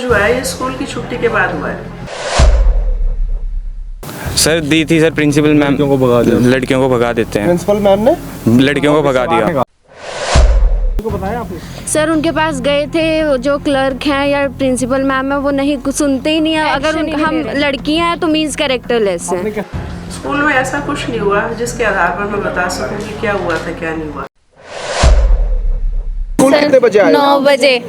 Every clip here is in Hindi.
हुआ है ये स्कूल की छुट्टी के बाद हुआ है। सर दी थी सर प्रिंसिपल मैम लड़कियों को भगा दिया। लड़कियों को भगा देते हैं, प्रिंसिपल मैम ने लड़कियों को भगा दिया। को बताया आपने? सर उनके पास गए थे, जो क्लर्क हैं या प्रिंसिपल मैम है वो नहीं कुछ सुनते ही नहीं है। अगर हम लड़कियां हैं तो मीन्स कैरेक्टरलेस है। स्कूल में ऐसा कुछ नहीं हुआ जिसके आधार पर मैं बता सकूं कि क्या हुआ था क्या नहीं हुआ। स्कूल कितने बजे आए? 9 बजे।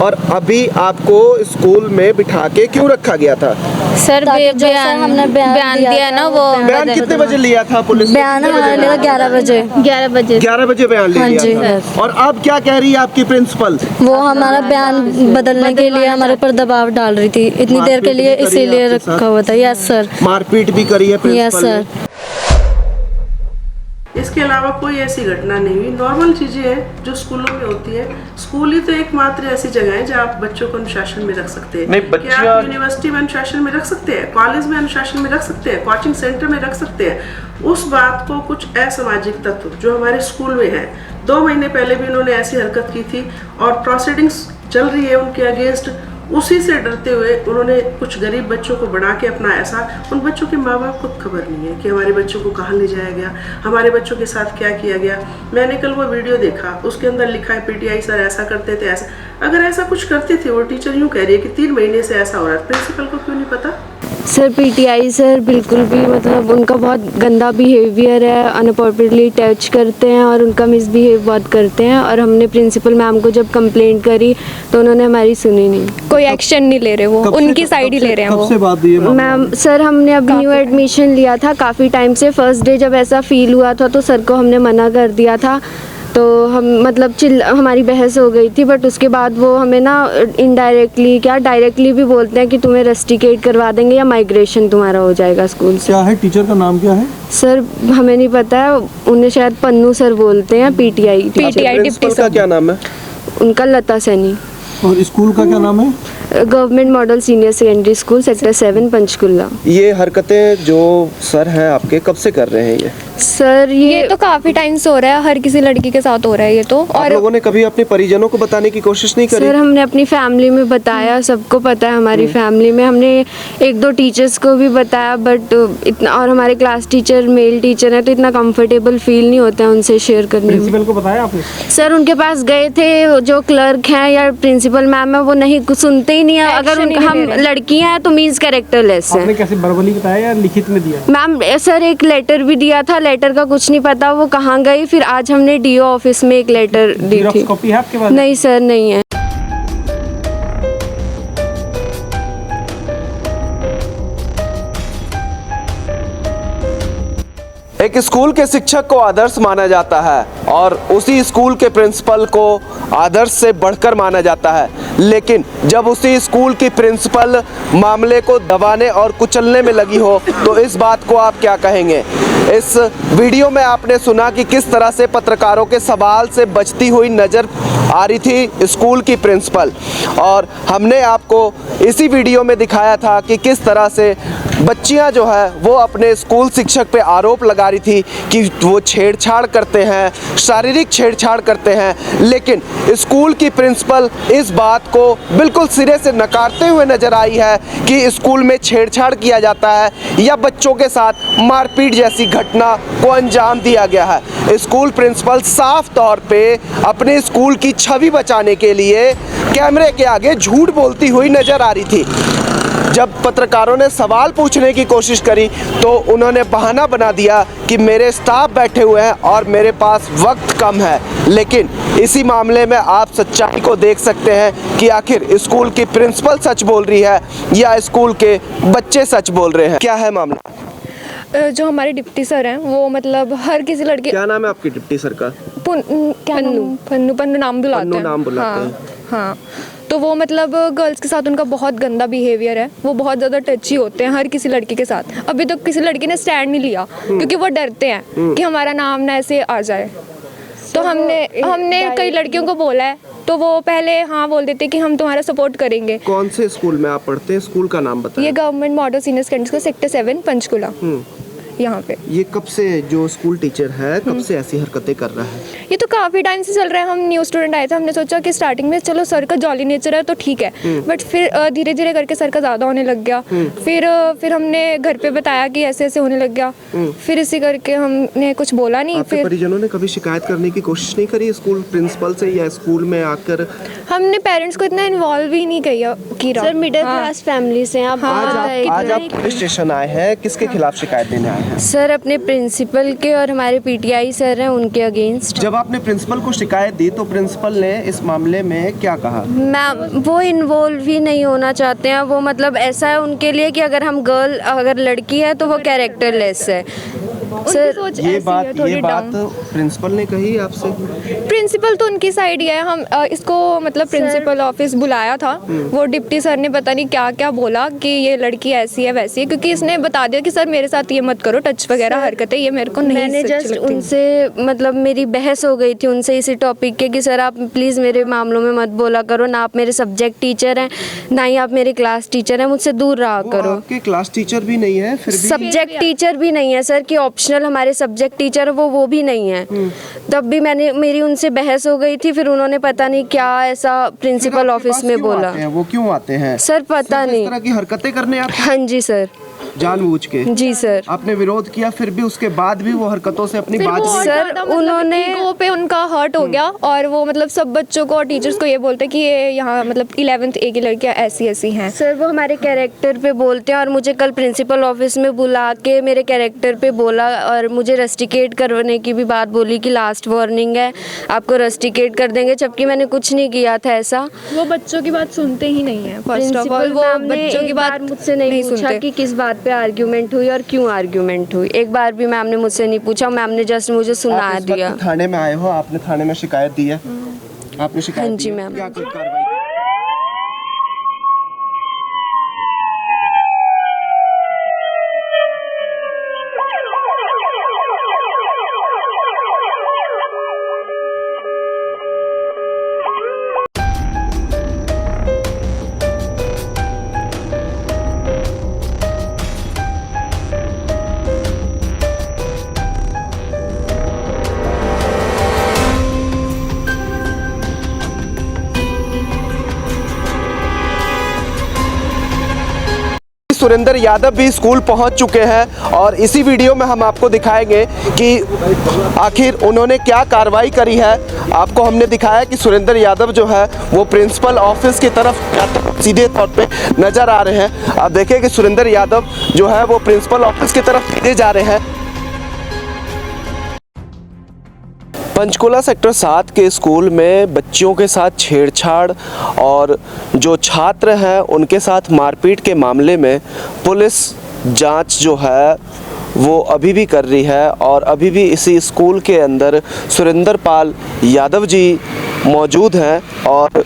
और अभी आपको स्कूल में बिठा के क्यों रखा गया था? सर हमने बयान दिया ना, वो बयान कितने बजे लिया था पुलिस ने? बयान हमारे लिए 11 बजे 11 बजे बयान ले लिया था। और अब क्या कह रही है आपकी प्रिंसिपल? वो हमारा बयान बदलने के लिए हमारे ऊपर दबाव डाल रही थी इतनी देर के लिए, इसीलिए रखा हुआ था। Yes sir. मारपीट भी करी है प्रिंसिपल ने? Yes sir. इसके अलावा कोई ऐसी घटना नहीं हुई। नॉर्मल चीजें हैं जो स्कूलों में होती है। स्कूल ही तो एकमात्र ऐसी जगह है जहाँ आप बच्चों को अनुशासन में रख सकते हैं। क्या आप यूनिवर्सिटी में अनुशासन में रख सकते हैं, कॉलेज में अनुशासन में रख सकते हैं, कोचिंग सेंटर में रख सकते हैं। उस बात को कुछ असामाजिक तत्व जो हमारे स्कूल में है, 2 महीने पहले भी उन्होंने ऐसी हरकत की थी और प्रोसीडिंग्स चल रही है उनके अगेंस्ट। उसी से डरते हुए उन्होंने कुछ गरीब बच्चों को बना के अपना ऐसा, उन बच्चों के माँ बाप को खबर नहीं है कि हमारे बच्चों को कहाँ ले जाया गया, हमारे बच्चों के साथ क्या किया गया। मैंने कल वो वीडियो देखा, उसके अंदर लिखा है पीटीआई सर ऐसा करते थे ऐसा। अगर ऐसा कुछ करते थे, वो टीचर यूँ कह रही है कि 3 महीने से ऐसा हो रहा है, प्रिंसिपल को क्यों नहीं पता? सर पीटीआई सर बिल्कुल भी मतलब उनका बहुत गंदा बिहेवियर है, अनअप्रोप्रिएटली टच करते हैं और उनका मिसबिहेव बहुत करते हैं। और हमने प्रिंसिपल मैम को जब कंप्लेंट करी तो उन्होंने हमारी सुनी नहीं, कोई एक्शन नहीं ले रहे, वो उनकी साइड ही ले रहे हैं। कब से बात हुई है मैम? सर हमने अब न्यू एडमिशन लिया था काफ़ी टाइम से। फर्स्ट डे जब ऐसा फील हुआ था तो सर को हमने मना कर दिया था, तो हम मतलब हमारी बहस हो गई थी। बट उसके बाद वो हमें ना इनडायरेक्टली क्या डायरेक्टली भी बोलते हैं कि तुम्हें रस्टिकेट करवा देंगे या माइग्रेशन तुम्हारा हो जाएगा स्कूल से। क्या है टीचर का नाम क्या है? सर हमें नहीं पता है, उन्हें शायद पन्नू सर बोलते हैं। पीटीआई प्रिंसिपल का क्या नाम है? उनका लता सैनी। और स्कूल का क्या नाम है? Government model senior secondary school sector 7 Panchkula. ये हरकतें जो सर हैं आपके कब से कर रहे हैं ये? सर ये तो काफी टाइम से हो रहा है, हर किसी लड़की के साथ हो रहा है ये तो। आप लोगों ने कभी अपने परिजनों को बताने की कोशिश नहीं करी? सर हमने अपनी फैमिली में बताया, सबको पता है हमारी फैमिली में। हमने 1-2 टीचर्स को भी बताया, बट इतना, और हमारे क्लास टीचर मेल टीचर हैं तो इतना कंफर्टेबल फील नहीं होता है उनसे शेयर करने में। प्रिंसिपल को बताया आपने? सर उनके पास गए थे, जो क्लर्क हैं या प्रिंसिपल मैम है वो नहीं कुछ सुनते ही नहीं है। अगर हम लड़कियां हैं तो मीन्स कैरेक्टरलेस है। आपने कैसे वर्बली बताया या लिखित में दिया? मैम सर एक लेटर भी दिया था, लेटर का कुछ नहीं पता वो कहाँ गई। फिर आज हमने डीओ ऑफिस में एक लेटर दी थी। कॉपी है आपके पास? नहीं सर नहीं है। एक स्कूल के शिक्षक को आदर्श माना जाता है और उसी स्कूल के प्रिंसिपल को आदर्श से बढ़कर माना जाता है। लेकिन जब उसी स्कूल की प्रिंसिपल मामले को दबाने और कुचलने में लगी हो तो इस बात को आप क्या कहेंगे? इस वीडियो में आपने सुना कि किस तरह से पत्रकारों के सवाल से बचती हुई नज़र आ रही थी स्कूल की प्रिंसिपल, और हमने आपको इसी वीडियो में दिखाया था कि किस तरह से बच्चियां जो है वो अपने स्कूल शिक्षक पे आरोप लगा रही थी कि वो छेड़छाड़ करते हैं, शारीरिक छेड़छाड़ करते हैं। लेकिन स्कूल की प्रिंसिपल इस बात को बिल्कुल सिरे से नकारते हुए नजर आई है कि स्कूल में छेड़छाड़ किया जाता है या बच्चों के साथ मारपीट जैसी घटना को अंजाम दिया गया है। स्कूल प्रिंसिपल साफ तौर पे अपने स्कूल की छवि बचाने के लिए कैमरे के आगे झूठ बोलती हुई नजर आ रही थी। जब पत्रकारों ने सवाल पूछने की कोशिश करी तो उन्होंने बहाना बना दिया कि मेरे स्टाफ बैठे हुए हैं और मेरे पास वक्त कम है। लेकिन इसी मामले में आप सच्चाई को देख सकते हैं कि आखिर स्कूल की प्रिंसिपल सच बोल रही है या स्कूल के बच्चे सच बोल रहे हैं। क्या है मामला? जो हमारे डिप्टी सर हैं वो मतलब हर किसी लड़की। क्या नाम है आपके डिप्टी सर का? पन्नू नाम बुलाते हैं। हाँ, तो वो मतलब गर्ल्स के साथ उनका बहुत गंदा बिहेवियर है। वो बहुत ज़्यादा टची होते हैं हर किसी लड़की के साथ। अभी तो किसी लड़की ने स्टैंड नहीं लिया क्योंकि वो डरते हैं कि हमारा नाम ना ऐसे आ जाए। तो हमने कई लड़कियों को बोला है तो वो पहले हाँ बोल देते कि हम तुम्हारा सपोर्ट करेंगे। कौन से स्कूल में आप पढ़ते हैं? स्कूल का नाम बताएं। ये government model senior secondary school sector 7 Panchkula. यहाँ पे। ये कब से जो स्कूल टीचर है कब से ऐसी हरकतें कर रहा है? ये तो काफ़ी टाइम से चल रहा है। हम न्यू स्टूडेंट आए थे, हमने सोचा कि स्टार्टिंग में चलो सर का जॉली नेचर है तो ठीक है, बट फिर धीरे धीरे करके सर का ज़्यादा होने लग गया। फिर हमने घर पे बताया कि ऐसे ऐसे होने लग गया, फिर इसी करके हमने कुछ बोला नहीं। आपके फिर परिजनों ने कभी शिकायत करने की कोशिश नहीं करी स्कूल प्रिंसिपल से या स्कूल में आकर? हमने पेरेंट्स को इतना इन्वॉल्व ही नहीं किया। सर मिडिल क्लास फैमिली से आप आज आप पुलिस स्टेशन आए हैं, किसके खिलाफ शिकायत देने आए हैं? सर अपने प्रिंसिपल के और हमारे पीटीआई सर हैं उनके अगेंस्ट। जब आपने प्रिंसिपल को शिकायत दी तो प्रिंसिपल ने इस मामले में क्या कहा? मैम वो इन्वॉल्व ही नहीं होना चाहते हैं। वो मतलब ऐसा है उनके लिए कि अगर लड़की है तो वो कैरेक्टरलेस है। सर ये बात प्रिंसिपल ने कही आपसे? प्रिंसिपल तो उनकी साइड ही है। हम इसको मतलब प्रिंसिपल ऑफिस बुलाया था, वो डिप्टी सर ने पता नहीं क्या क्या बोला कि ये लड़की ऐसी है वैसी है, क्योंकि इसने बता दिया कि सर मेरे साथ ये मत करो, टच वगैरह हरकतें ये मेरे को नहीं। मैंने जस्ट उनसे मतलब मेरी बहस हो गई थी उनसे इसी टॉपिक के कि सर आप प्लीज़ मेरे मामलों में मत बोला करो, ना आप मेरे सब्जेक्ट टीचर हैं ना ही आप मेरे क्लास टीचर हैं, मुझसे दूर रहा करो। आपके क्लास टीचर भी नहीं है फिर भी? सब्जेक्ट टीचर भी नहीं है सर, कि ऑप्शनल हमारे सब्जेक्ट टीचर वो भी नहीं है। तब भी मेरी उनसे बहस हो गई थी, फिर उन्होंने पता नहीं क्या ऐसा प्रिंसिपल ऑफिस में बोला। वो क्यों आते हैं सर? पता नहीं, इस तरह की हरकतें करने आते हैं? हाँ जी सर, जानबूझ के? जी सर। आपने विरोध किया फिर भी उसके बाद भी वो हरकतों से अपनी बात सर उन्होंने ईगो पे उनका हर्ट हो गया और वो मतलब सब बच्चों को और टीचर्स को ये बोलते कि ये यहाँ मतलब 11th A की लड़कियाँ ऐसी ऐसी हैं। सर वो हमारे कैरेक्टर पे बोलते हैं और मुझे कल प्रिंसिपल ऑफिस में बुला के मेरे कैरेक्टर पे बोला और मुझे रस्टिकेट करने की भी बात बोली कि लास्ट वार्निंग है, आपको रस्टिकेट कर देंगे, जबकि मैंने कुछ नहीं किया था ऐसा। वो बच्चों की बात सुनते ही नहीं है। फर्स्ट ऑफ ऑल वो बच्चों की बात मुझसे नहीं पूछा कि किस बात पे आर्ग्यूमेंट हुई और क्यों आर्ग्यूमेंट हुई। एक बार भी मैम ने मुझसे नहीं पूछा, मैम ने जस्ट मुझे सुना दिया। थाने में आए हो, आपने थाने में शिकायत दी है? आपने शिकायत? हाँ जी मैम। क्या कार्रवाई? सुरेंद्र यादव भी स्कूल पहुंच चुके हैं और इसी वीडियो में हम आपको दिखाएंगे कि आखिर उन्होंने क्या कार्रवाई करी है। आपको हमने दिखाया कि सुरेंद्र यादव जो है वो प्रिंसिपल ऑफिस की तरफ सीधे तौर पे नजर आ रहे हैं। आप देखिए कि सुरेंद्र यादव जो है वो प्रिंसिपल ऑफिस की तरफ सीधे जा रहे हैं। पंचकुला सेक्टर 7 के स्कूल में बच्चियों के साथ छेड़छाड़ और जो छात्र हैं उनके साथ मारपीट के मामले में पुलिस जांच जो है वो अभी भी कर रही है और अभी भी इसी स्कूल के अंदर सुरेंद्र पाल यादव जी मौजूद हैं और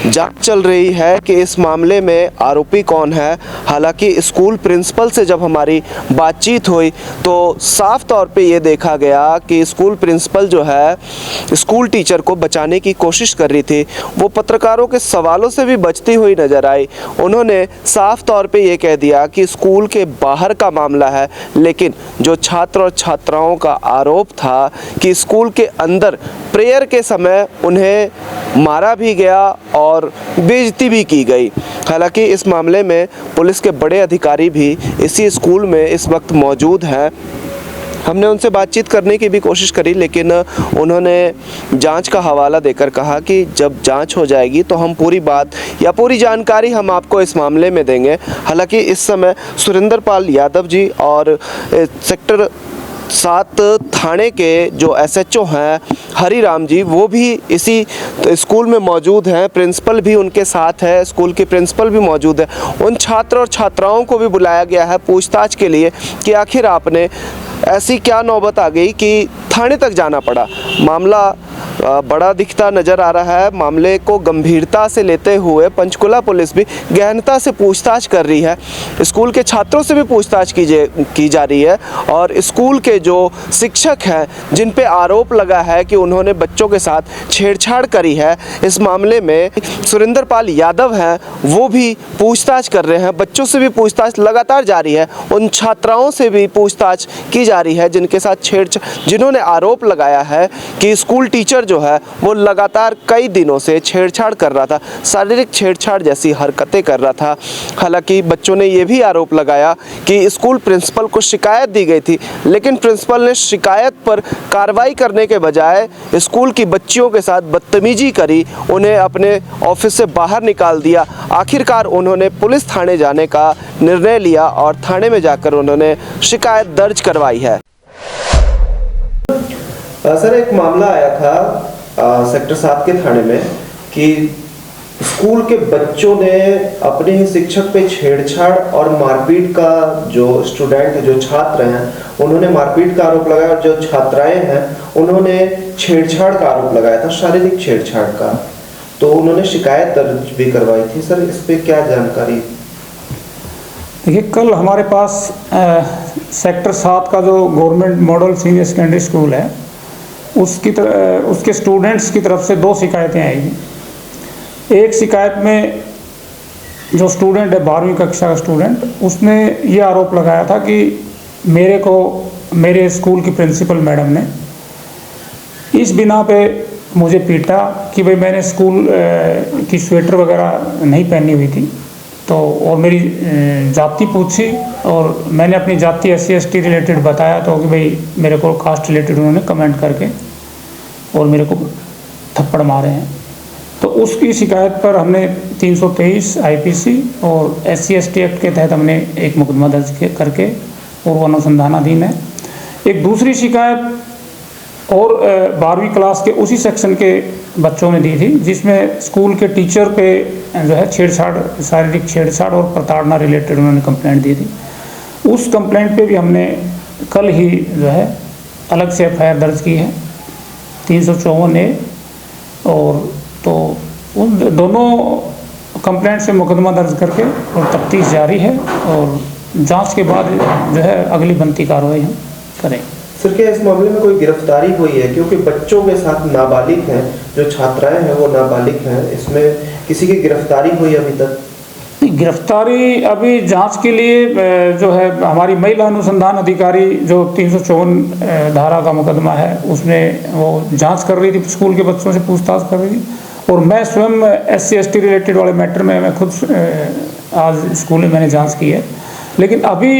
जांच चल रही है कि इस मामले में आरोपी कौन है। हालांकि स्कूल प्रिंसिपल से जब हमारी बातचीत हुई तो साफ तौर पे ये देखा गया कि स्कूल प्रिंसिपल जो है स्कूल टीचर को बचाने की कोशिश कर रही थी। वो पत्रकारों के सवालों से भी बचती हुई नज़र आई। उन्होंने साफ तौर पे ये कह दिया कि स्कूल के बाहर का मामला है, लेकिन जो छात्र और छात्राओं का आरोप था कि स्कूल के अंदर प्रेयर के समय उन्हें मारा भी गया और बेइज्जती भी की गई। हालांकि इस मामले में पुलिस के बड़े अधिकारी भी इसी स्कूल में इस वक्त मौजूद हैं। हमने उनसे बातचीत करने की भी कोशिश करी, लेकिन उन्होंने जांच का हवाला देकर कहा कि जब जांच हो जाएगी तो हम पूरी बात या पूरी जानकारी हम आपको इस मामले में देंगे। हालांकि इस समय सुरेंद्र पाल यादव जी और सेक्टर 7 थाने के जो SHO हैं हरिराम जी, वो भी इसी स्कूल में मौजूद हैं। प्रिंसिपल भी उनके साथ है, स्कूल की प्रिंसिपल भी मौजूद है। उन छात्र और छात्राओं को भी बुलाया गया है पूछताछ के लिए कि आखिर आपने ऐसी क्या नौबत आ गई कि थाने तक जाना पड़ा। मामला बड़ा दिखता नज़र आ रहा है। मामले को गंभीरता से लेते हुए पंचकुला पुलिस भी गहनता से पूछताछ कर रही है। स्कूल के छात्रों से भी पूछताछ की जा रही है और स्कूल के जो शिक्षक हैं जिन पे आरोप लगा है कि उन्होंने बच्चों के साथ छेड़छाड़ करी है, इस मामले में सुरेंद्र पाल यादव हैं, वो भी पूछताछ कर रहे हैं। बच्चों से भी पूछताछ लगातार जारी है। उन छात्राओं से भी पूछताछ की जा रही है जिनके साथ जिन्होंने आरोप लगाया है कि स्कूल टीचर जो है वो लगातार कई दिनों से छेड़छाड़ कर रहा था, शारीरिक छेड़छाड़ जैसी हरकतें कर रहा था। हालांकि बच्चों ने ये भी आरोप लगाया कि स्कूल प्रिंसिपल को शिकायत दी गई थी, लेकिन प्रिंसिपल ने शिकायत पर कार्रवाई करने के बजाय स्कूल की बच्चियों के साथ बदतमीजी करी, उन्हें अपने ऑफिस से बाहर निकाल दिया। आखिरकार उन्होंने पुलिस थाने जाने का निर्णय लिया और थाने में जाकर उन्होंने शिकायत दर्ज करवाई है। सर, एक मामला आया था सेक्टर 7 के थाने में कि स्कूल के बच्चों ने अपने ही शिक्षक पे छेड़छाड़ और मारपीट का, जो स्टूडेंट जो छात्र हैं उन्होंने मारपीट का आरोप लगाया और जो छात्राएं हैं उन्होंने छेड़छाड़ का आरोप लगाया था, शारीरिक छेड़छाड़ का। तो उन्होंने शिकायत दर्ज भी करवाई थी। सर, इस पे क्या जानकारी? देखिए, कल हमारे पास सेक्टर 7 का जो government model senior secondary school है उसके स्टूडेंट्स की तरफ से 2 शिकायतें आई। एक शिकायत में जो स्टूडेंट है 12वीं कक्षा का स्टूडेंट, उसने ये आरोप लगाया था कि मेरे स्कूल की प्रिंसिपल मैडम ने इस बिना पे मुझे पीटा कि भाई मैंने स्कूल की स्वेटर वगैरह नहीं पहनी हुई थी, तो और मेरी जाति पूछी और मैंने अपनी जाति SC/ST रिलेटेड बताया तो कि भाई मेरे को कास्ट रिलेटेड उन्होंने कमेंट करके और मेरे को थप्पड़ मारे हैं। तो उसकी शिकायत पर हमने 323 IPC और SC/ST एक्ट के तहत हमने एक मुकदमा दर्ज करके और वो अनुसंधानाधीन है। एक दूसरी शिकायत और 12वीं क्लास के उसी सेक्शन के बच्चों ने दी थी, जिसमें स्कूल के टीचर पे जो है छेड़छाड़, शारीरिक छेड़छाड़ और प्रताड़ना रिलेटेड उन्होंने कंप्लेंट दी थी। उस कंप्लेंट पे भी हमने कल ही जो है अलग से FIR दर्ज की है 354A, और तो उन दोनों कंप्लेंट से मुकदमा दर्ज करके और तफ्तीश जारी है और जांच के बाद जो है अगली बनती कार्रवाई हम करेंगे। सर, क्या इस मामले में कोई गिरफ्तारी हुई है? क्योंकि बच्चों के साथ नाबालिग हैं, जो छात्राएं हैं वो नाबालिग हैं, इसमें किसी की गिरफ्तारी हुई अभी तक? गिरफ्तारी अभी जांच के लिए जो है हमारी महिला अनुसंधान अधिकारी जो 354 धारा का मुकदमा है उसमें वो जांच कर रही थी, स्कूल के बच्चों से पूछताछ कर रही थी, और मैं स्वयं SC/ST रिलेटेड वाले मैटर में मैं खुद आज स्कूल में मैंने जांच की है। लेकिन अभी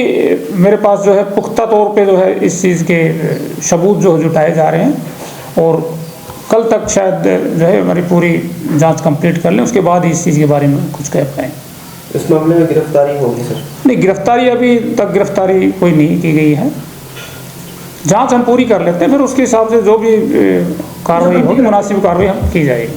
मेरे पास जो है पुख्ता तौर पे जो है इस चीज़ के सबूत जो जुटाए जा रहे हैं और कल तक शायद जो है हमारी पूरी जांच कंप्लीट कर लें, उसके बाद इस चीज़ के बारे में कुछ कह पाएँ। इस मामले में गिरफ्तारी होगी सर? नहीं, गिरफ्तारी अभी तक गिरफ्तारी कोई नहीं की गई है। जांच हम पूरी कर लेते हैं, फिर उसके हिसाब से जो भी कार्रवाई होगी, मुनासिब कार्रवाई हम की जाएगी।